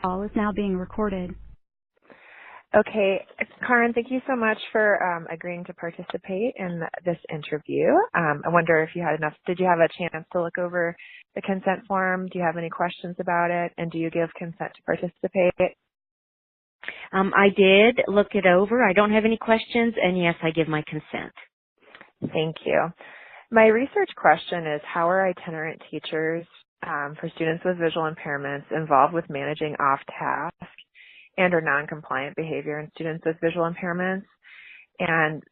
call is now being recorded. Okay, Karen, thank you so much for agreeing to participate in this interview. I wonder if you had did you have a chance to look over the consent form? Do you have any questions about it? And do you give consent to participate? I did look it over. I don't have any questions, and yes, I give my consent. Thank you. My research question is, how are itinerant teachers for students with visual impairments involved with managing off-task and or non-compliant behavior in students with visual impairments? And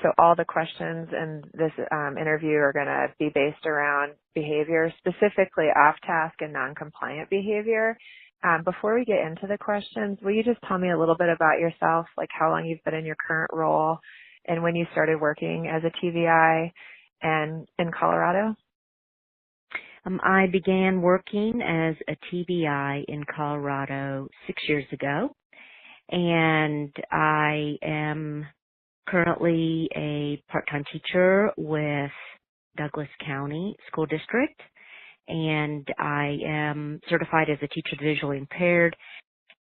so all the questions in this interview are going to be based around behavior, specifically off-task and non-compliant behavior. Before we get into the questions, will you just tell me a little bit about yourself, like how long you've been in your current role and when you started working as a TVI and in Colorado? I began working as a TBI in Colorado 6 years ago, and I am currently a part-time teacher with Douglas County School District, and I am certified as a teacher of the visually impaired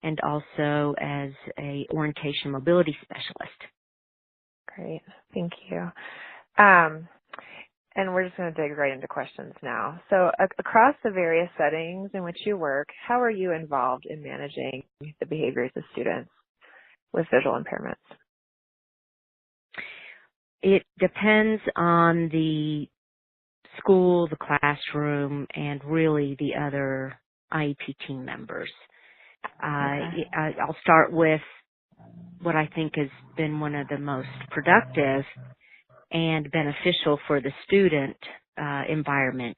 and also as a orientation mobility specialist. Great, thank you. And we're just going to dig right into questions now. So across the various settings in which you work, how are you involved in managing the behaviors of students with visual impairments? It depends on the school, the classroom, and really the other IEP team members. Okay. I'll start with what I think has been one of the most productive and beneficial for the student environment.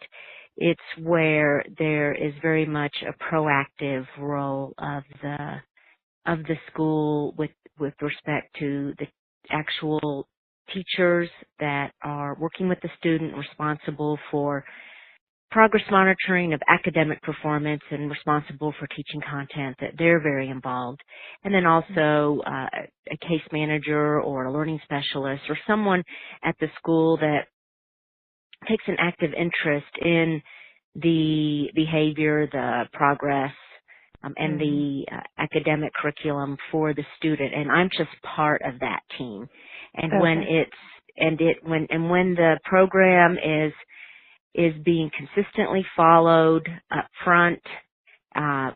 It's where there is very much a proactive role of the school with respect to the actual teachers that are working with the student, responsible for progress monitoring of academic performance and responsible for teaching content, that they're very involved. And then also a case manager or a learning specialist or someone at the school that takes an active interest in the behavior, the progress, and the academic curriculum for the student. And I'm just part of that team. And when the program is being consistently followed up front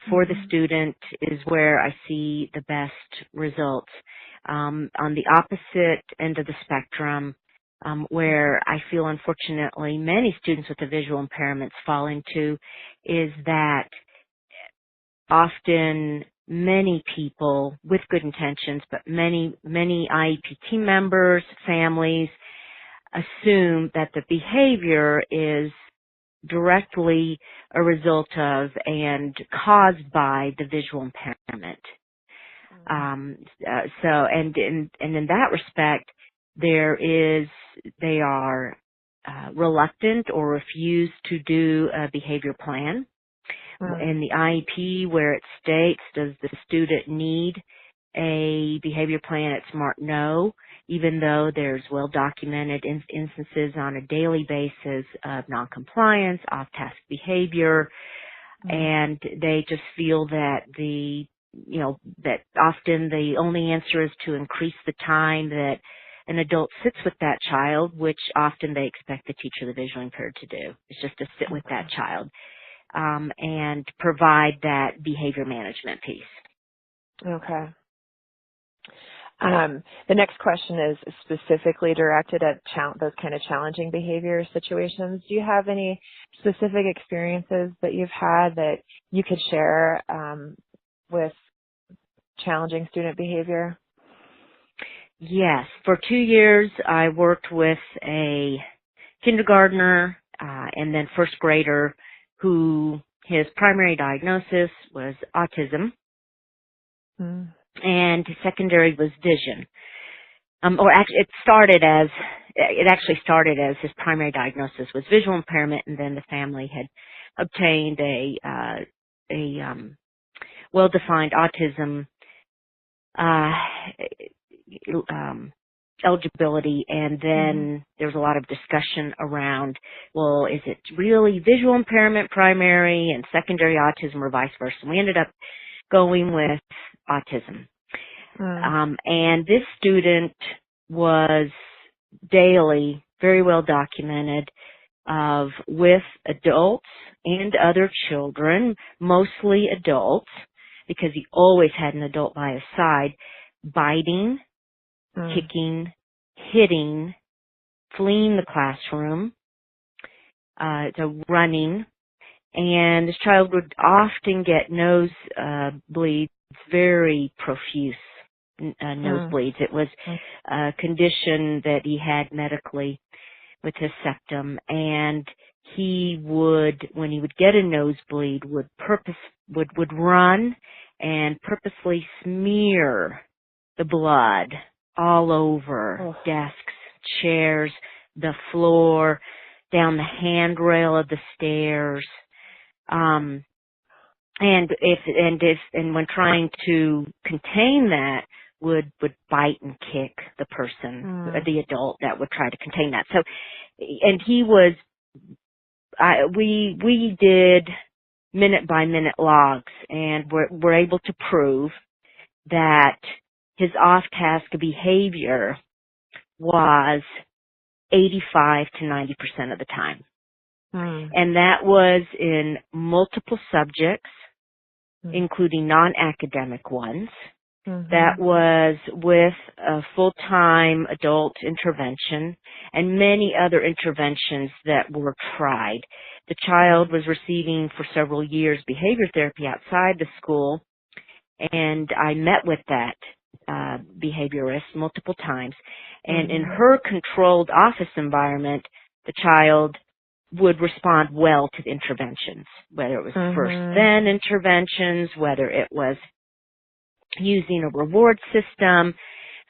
for the student is where I see the best results. On the opposite end of the spectrum, where I feel unfortunately many students with the visual impairments fall into, is that often many people with good intentions, but many IEP team members, families, assume that the behavior is directly a result of and caused by the visual impairment. And in that respect, they are reluctant or refuse to do a behavior plan. In the IEP, where it states, does the student need a behavior plan, it's marked no, even though there's well-documented instances on a daily basis of noncompliance, off-task behavior, and they just feel that that often the only answer is to increase the time that an adult sits with that child, which often they expect the teacher of the visually impaired to do. It's just to sit with that child and provide that behavior management piece. Okay. The next question is specifically directed at those kind of challenging behavior situations. Do you have any specific experiences that you've had that you could share with challenging student behavior? Yes. For 2 years, I worked with a kindergartner and then first grader who his primary diagnosis was autism. And secondary was vision. It actually started as his primary diagnosis was visual impairment, and then the family had obtained a well-defined autism eligibility, and then there was a lot of discussion around, well, is it really visual impairment primary and secondary autism or vice versa? And we ended up going with autism. And this student was daily, very well documented, with adults and other children, mostly adults, because he always had an adult by his side, biting, kicking, hitting, fleeing the classroom, running, and this child would often get nose bleeds, very profuse nosebleeds. It was a condition that he had medically with his septum, and he would, when he would get a nosebleed, would run and purposely smear the blood all over desks, chairs, the floor, down the handrail of the stairs. And when trying to contain that, would bite and kick the person, the adult that would try to contain that. So, and he was, we did minute by minute logs, and we're able to prove that his off-task behavior was 85 to 90% of the time. And that was in multiple subjects, including non-academic ones. That was with a full-time adult intervention and many other interventions that were tried. The child was receiving for several years behavior therapy outside the school, and I met with that behaviorist multiple times. And in her controlled office environment, the child would respond well to the interventions, whether it was first then interventions, whether it was using a reward system,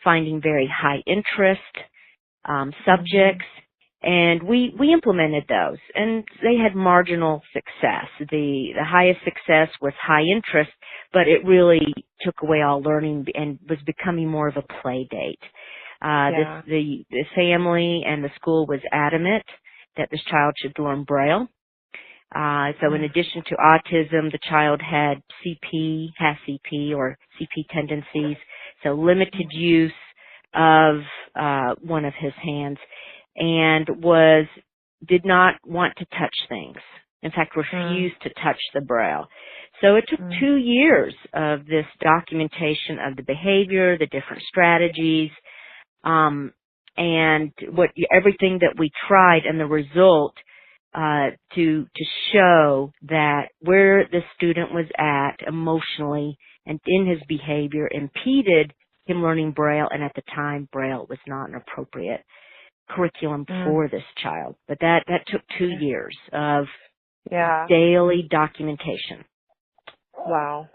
finding very high interest subjects, and we implemented those, and they had marginal success. The highest success was high interest, but it really took away all learning and was becoming more of a play date. The family and the school was adamant that this child should learn Braille. So in addition to autism, the child has CP or CP tendencies, so limited use of one of his hands, and did not want to touch things. In fact, refused to touch the Braille. So it took 2 years of this documentation of the behavior, the different strategies, and everything that we tried, and the result to show that where the student was at emotionally and in his behavior impeded him learning Braille, and at the time Braille was not an appropriate curriculum for this child. But that took 2 years of daily documentation. Wow.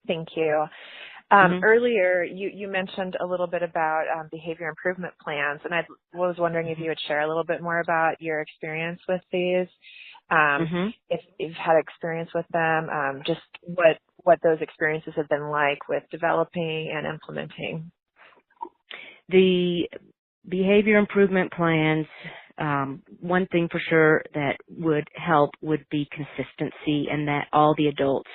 Thank you. Earlier, you mentioned a little bit about behavior improvement plans, and I was wondering if you would share a little bit more about your experience with these, if you've had experience with them, just what those experiences have been like with developing and implementing. The behavior improvement plans, one thing for sure that would help would be consistency, and that all the adults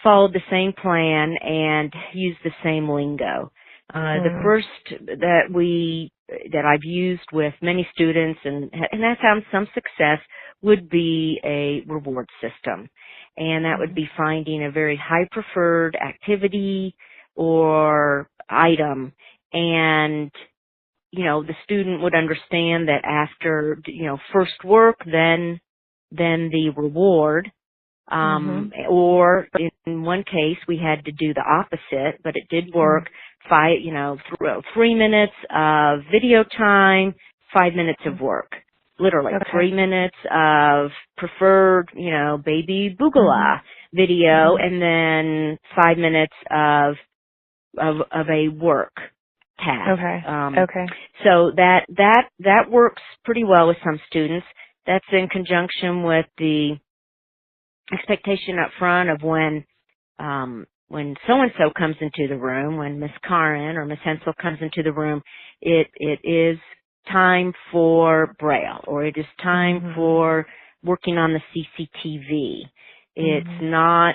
followed the same plan and used the same lingo. The first that I've used with many students and I've found some success would be a reward system. And that would be finding a very high preferred activity or item, and the student would understand that after first work, then the reward. Or in one case we had to do the opposite, but it did work. 3 minutes of video time, 5 minutes of work. Literally 3 minutes of preferred, baby boogala video, and then 5 minutes of a work task. So that works pretty well with some students. That's in conjunction with the expectation up front of when so-and-so comes into the room, when Miss Karen or Miss Hensel comes into the room, it is time for Braille, or it is time for working on the CCTV. It's not